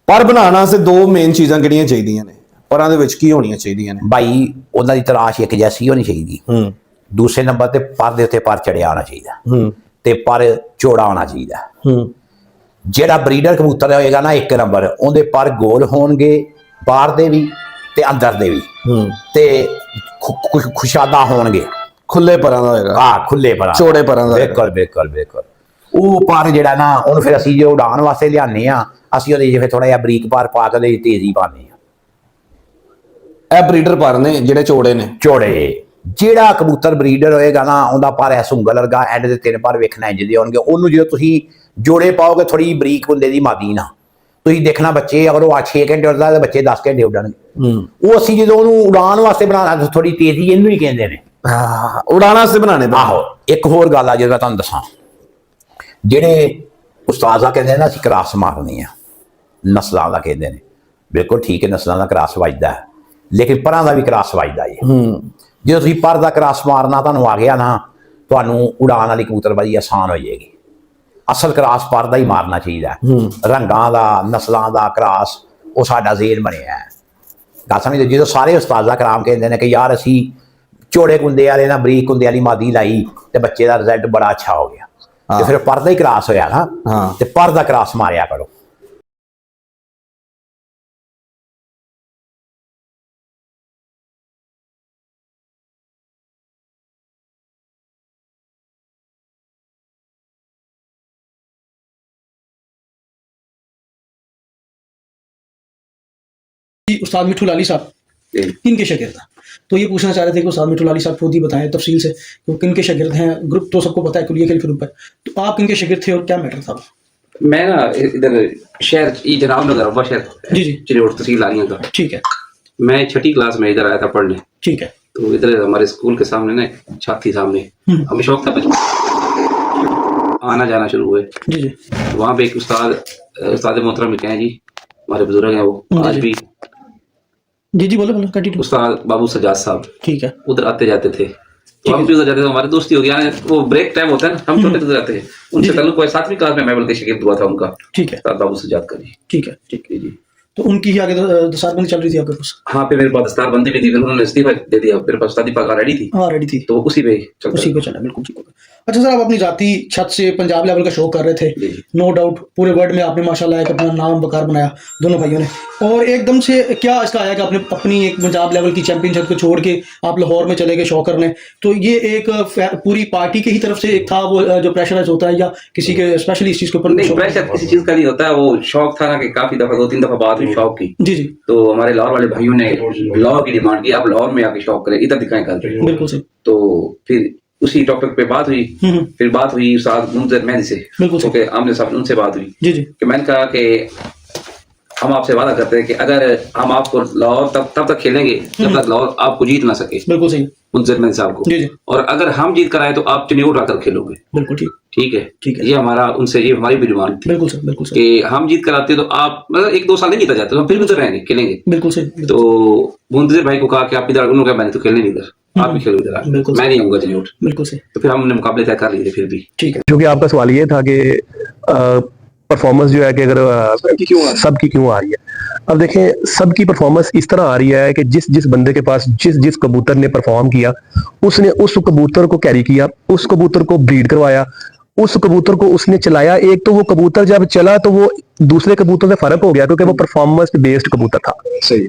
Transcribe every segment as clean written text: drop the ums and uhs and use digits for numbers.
ਪਰ ਬਣਾਉਣ ਵਾਸਤੇ ਦੋ ਮੇਨ ਚੀਜ਼ਾਂ ਕਿਹੜੀਆਂ ਚਾਹੀਦੀਆਂ ਨੇ, ਪਰਾਂ ਦੇ ਵਿੱਚ ਕੀ ਹੋਣੀਆਂ ਚਾਹੀਦੀਆਂ ਨੇ भाई ਉਹਨਾਂ ਦੀ ਤਲਾਸ਼ ਇੱਕ ਜੈਸੀ ਹੋਣੀ ਚਾਹੀਦੀ। ਦੂਸਰੇ ਨੰਬਰ ਤੇ ਪਰ ਦੇ ਉੱਤੇ ਪਰ ਚੜਿਆ ਹੋਣਾ ਚਾਹੀਦਾ ਤੇ ਪਰ ਚੌੜਾ ਹੋਣਾ ਚਾਹੀਦਾ। ਜਿਹੜਾ ਬਰੀਡਰ ਕਬੂਤਰ ਹੋਏਗਾ ਨਾ ਇੱਕ ਨੰਬਰ, ਉਹਦੇ ਪਰ ਗੋਲ ਹੋਣਗੇ, ਬਾਹਰ ਦੇ ਵੀ ਤੇ ਅੰਦਰ ਦੇ ਵੀ, ਤੇ ਖੁਸ਼ਾਦਾ ਹੋਣਗੇ, ਖੁੱਲੇ ਪਰਾਂ ਦਾ ਹੋਏਗਾ। ਹਾਂ ਖੁੱਲੇ ਪਰਾਂ, ਚੌੜੇ ਪਰਾਂ ਦਾ। ਬਿਲਕੁਲ ਬਿਲਕੁਲ ਬਿਲਕੁਲ। ਉਹ ਪਰ ਜਿਹੜਾ ਨਾ ਉਹਨੂੰ ਫਿਰ ਅਸੀਂ ਜੇ ਉਡਾਣ ਵਾਸਤੇ ਲਿਆਉਂਦੇ ਆ, ਅਸੀਂ ਉਹਦੇ ਜਿਵੇਂ ਥੋੜਾ ਜਿਹਾ ਬਰੀਕ ਪਰ ਪਾ ਕੇ ਉਹਦੇ ਤੇਜ਼ੀ ਪਾਉਂਦੇ ਆ। ਇਹ ਬਰੀਡਰ ਪਰ ਨੇ ਜਿਹੜੇ ਚੌੜੇ ਨੇ। ਚੌੜੇ ਜਿਹੜਾ ਕਬੂਤਰ ਬਰੀਡਰ ਹੋਏਗਾ ਨਾ, ਉਹਦਾ ਪਰ ਐ ਸੁੰਗਲ ਵਰਗਾ, ਐਂਡ ਦੇ ਤਿੰਨ ਪਰ ਵੇਖਣਾ ਇੰਜ ਦੇ ਹੋਣਗੇ। ਉਹਨੂੰ ਜਦੋਂ ਤੁਸੀਂ ਜੋੜੇ ਪਾਓਗੇ ਥੋੜੀ ਬਰੀਕ ਹੁੰਦੇ ਦੀ ਮਾਦੀ ਨਾ, ਤੁਸੀਂ ਦੇਖਣਾ ਬੱਚੇ ਅਗਰ ਉਹ 6 ਘੰਟੇ ਉੱਡਦਾ ਤਾਂ ਬੱਚੇ 10 ਘੰਟੇ ਉੱਡਣਗੇ। ਉਹ ਅਸੀਂ ਜਦੋਂ ਉਹਨੂੰ ਉਡਾਣ ਵਾਸਤੇ ਬਣਾਉਣਾ ਥੋੜੀ ਤੇਜ਼ੀ, ਇਹਨੂੰ ਹੀ ਕਹਿੰਦੇ ਨੇ। ਹਾਂ, ਉਡਾਣ ਵਾਸਤੇ ਬਣਾਣੇ। ਆਹੋ ਇੱਕ ਹੋਰ ਗੱਲ ਆ ਜਿਹੜਾ ਤੁਹਾਨੂੰ ਦੱਸਾਂ, ਜਿਹੜੇ ਉਸਤਾਦ ਆ ਕਹਿੰਦੇ ਨਾ ਅਸੀਂ ਕਰਾਸ ਮਾਰਨੀ ਆ, ਨਸਲਾਂ ਦਾ ਕਹਿੰਦੇ ਨੇ, ਬਿਲਕੁਲ ਠੀਕ ਹੈ, ਨਸਲਾਂ ਦਾ ਕਰਾਸ ਵੱਜਦਾ ਹੈ, ਲੇਕਿਨ ਪਰਾਂ ਦਾ ਵੀ ਕਰਾਸ ਵੱਜਦਾ ਹੈ। ਜਦੋਂ ਤੁਸੀਂ ਪਰ ਦਾ ਕਰਾਸ ਮਾਰਨਾ ਤੁਹਾਨੂੰ ਆ ਗਿਆ ਨਾ, ਤੁਹਾਨੂੰ ਉਡਾਣ ਵਾਲੀ ਕਬੂਤਰਬਾਜ਼ੀ ਆਸਾਨ ਹੋ ਜਾਏਗੀ। ਅਸਲ ਕਰਾਸ ਪਰ ਦਾ ਹੀ ਮਾਰਨਾ ਚਾਹੀਦਾ, ਰੰਗਾਂ ਦਾ, ਨਸਲਾਂ ਦਾ ਕਰਾਸ, ਉਹ ਸਾਡਾ ਜ਼ੇਨ ਬਣਿਆ ਹੈ। ਗੱਲ ਸਮਝਦੇ? ਜਦੋਂ ਸਾਰੇ ਉਸਤਾਦ ਕਰਾਮ ਕਹਿੰਦੇ ਨੇ ਕਿ ਯਾਰ ਅਸੀਂ ਚੌੜੇ ਕੁੰਦੇ ਵਾਲੇ ਨਾਲ ਬਰੀਕ ਕੁੰਦੇ ਵਾਲੀ ਮਾਦੀ ਲਾਈ ਤੇ ਬੱਚੇ ਦਾ ਰਿਜ਼ਲਟ ਬੜਾ ਅੱਛਾ ਹੋ ਗਿਆ, ਤੇ ਫਿਰ ਪਰ ਦਾ ਹੀ ਕਰਾਸ ਹੋਇਆ ਨਾ, ਤੇ ਪਰ ਦਾ ਕਰਾਸ ਮਾਰਿਆ ਕਰੋ। उस्ताद मिठू लाली साहब किन के शागिर्द हैं? तो ये पूछना चाह रहे थे कि उस्ताद मिठू लाली साहब खुद ही बताएं तफसील से कि वो किन के शागिर्द हैं। ग्रुप तो सबको पता है, कुलिया खेल ग्रुप है, तो आप किन के शागिर्द थे और क्या मैटर था? मैं ना इधर शहर जनाब नगर अब्बा शहर जी जी चिड़ियोट तहसील लालियां का। ठीक है मैं 6ठी क्लास में इधर आया था पढ़ने। ठीक है। तो इधर हमारे स्कूल के सामने ना एक छत थी सामने, हमें शौक था बचपन आना जाना शुरू हुए। जी जी वहाँ पे एक उस्ताद मोहतरम लिखे हैं जी, हमारे बुजुर्ग हैं वो आज भी, जी जी बोलो बोलो कंटिन्यू। उस्ताद बाबू सजाद साहब। ठीक है। उधर आते जाते थे, तो हम भी उधर जाते थे, हमारी दोस्ती हो गया। वो ब्रेक टाइम होता है ना, हम छोटे उधर जाते हैं, उनसे ताल्लुक हुआ। 7वीं क्लास में मैं बल्कि शागिर्द हुआ था उनका। ठीक है। उस्ताद बाबू सजाद का जी। ठीक है ठीक है जी। तो उनकी ही आगे दस्तारबंदी चल रही थी आपके पास? हाँ पे मेरे पास दस्तारबंदी भी थी, फिर उन्होंने इस्तीफा दे दिया, मेरे पास उस्तादी पगार रेडी थी। हाँ रेडी थी, तो उसी पे चलता उसी पे चला। बिल्कुल ठीक होगा। अच्छा सर, आप अपनी जाती छत से पंजाब लेवल का शो कर रहे थे, नो डाउट पूरे वर्ल्ड में आपने माशाल्लाह एक अपना नाम वकार बनाया दोनों भाइयों ने, और एकदम से क्या इसका आया कि आपने अपनी एक पंजाब लेवल की चैंपियनशिप को छोड़ के आप लाहौर में चले गए शो करने? तो ये एक पूरी पार्टी की ही तरफ से एक था वो जो प्रेशराइज होता है, या किसी के स्पेशली इस चीज के ऊपर? नहीं, प्रेशर किसी चीज का नहीं होता है, वो शौक था ना कि काफी दफा 2-3 दफा बात हुई शौक की। जी जी। तो हमारे लाहौर वाले भाइयों ने लाहौर की डिमांड की, आप लाहौर में आके शौक करें, इधर दिखाएं कल। बिल्कुल सही। तो फिर उसी टॉपिक पे बात हुई, फिर बात हुई उस्ताद मुंज़र मेहदी से, क्योंकि आमने साहब उनसे बात हुई। जी जी। कि मैंने कहा कि हम आपसे वादा करते हैं कि अगर हम आपको लाहौर तब तक खेलेंगे जब तक लाहौर आपको जीत ना सके। बिल्कुल सही। मुंज़र मेहदी साहब को। जी जी। और अगर हम जीत कर आए तो आप चिन्योट आकर खेलोगे। बिल्कुल ठीक। ठीक है ठीक है। ये हमारा उनसे, ये हमारी भी डिमांड थी। बिल्कुल सर बिल्कुल सर। कि हम जीत कर आते तो आप मतलब 1-2 साल नहीं जीता जाता, तो हम फिर भी तो रहेंगे, खेलेंगे। बिल्कुल सही। तो मुंतजिर भाई को कहा कि आप इधर, उन्होंने कहा मैंने तो खेलने नहीं इधर, आप भी खेलो इधर, मैं नहीं आऊंगा चिन्योट। बिल्कुल सही। तो फिर हमने मुकाबले तय कर लिए थे फिर भी। ठीक है। क्योंकि आपका सवाल ये था कि परफॉर्मेंस जो है कि अगर सबकी क्यों आ रही है। अब देखें, सबकी परफॉर्मेंस इस तरह आ रही है कि जिस जिस बंदे के पास जिस कबूतर ने परफॉर्म किया, उसने उस कबूतर को कैरी किया, उस कबूतर को ब्रीड करवाया, उस कबूतर को उसने चलाया। एक तो वो कबूतर जब चला तो वो दूसरे कबूतर से फर्क हो गया, क्योंकि वो परफॉर्मेंस बेस्ड कबूतर था। सही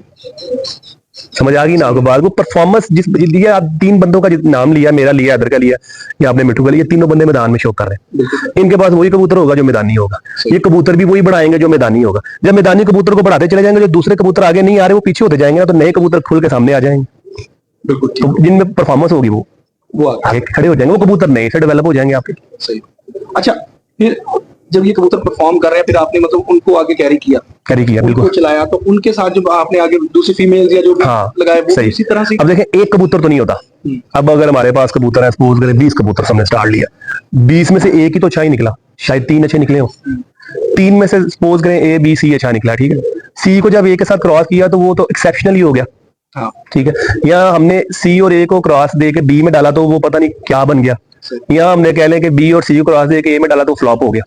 समझ आ गई ना आपको बात? वो परफॉर्मेंस जिस लिया, आप 3 बंदों का नाम लिया, मेरा लिया, अदर का लिया, या आपने मिठू का लिया, तीनों बंदे मैदान में शो कर रहे हैं। इनके पास वही कबूतर होगा जो मैदानी होगा, ये कबूतर भी वही बढ़ाएंगे जो मैदानी होगा। जब मैदानी कबूतर को बढ़ाते चले जाएंगे, जो दूसरे कबूतर आगे नहीं आ रहे वो पीछे होते जाएंगे ना, तो नए कबूतर खुल के सामने आ जाएंगे। तो जिनमें परफॉर्मेंस होगी वो आगे खड़े हो जाएंगे, वो कबूतर नए से डेवलप हो जाएंगे आपके। सही। अच्छा, फिर जब ये कबूतर परफॉर्म कर रहे हैं, फिर आपने मतलब उनको आगे कैरी किया बिल्कुल चलाया, तो उनके साथ जो आपने आगे दूसरी फीमेल या जो भी लगाए वो इसी तरह से। अब देखें, एक कबूतर तो नहीं होता। अब अगर हमारे पास कबूतर है, सपोज करें 20 कबूतर हमने स्टार्ट लिया, 20 में से एक ही तो अच्छा ही निकला, शायद 3 अच्छे निकले हो। 3 में से सपोज करें A B C अच्छा निकला, ठीक है। C को जब A के साथ क्रॉस किया तो वो तो एक्सेप्शनल ही हो गया, ठीक है। या हमने C और A को क्रॉस दे के B में डाला तो वो पता नहीं क्या बन गया, यहाँ हमने कह लें कि बी और सी क्रॉस दे के ए में डाला तो फ्लॉप हो गया।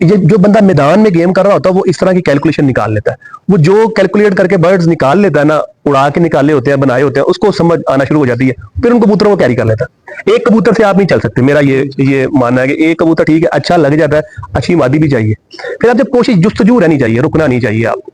ये जो बंदा मैदान में गेम कर रहा होता है वो इस तरह की कैलकुलेशन निकाल लेता है, वो जो कैलकुलेट करके बर्ड्स निकाल लेता है ना, उड़ा के निकाले होते हैं, बनाए होते हैं, उसको समझ आना शुरू हो जाती है, फिर उन कबूतरों को कैरी कर लेता है। एक कबूतर से आप नहीं चल सकते, मेरा ये मानना है कि एक कबूतर ठीक है, अच्छा लग जाता है, अच्छी मादी भी चाहिए, फिर आप जब कोशिश जुस्तजू रहनी चाहिए, रुकना नहीं चाहिए आपको।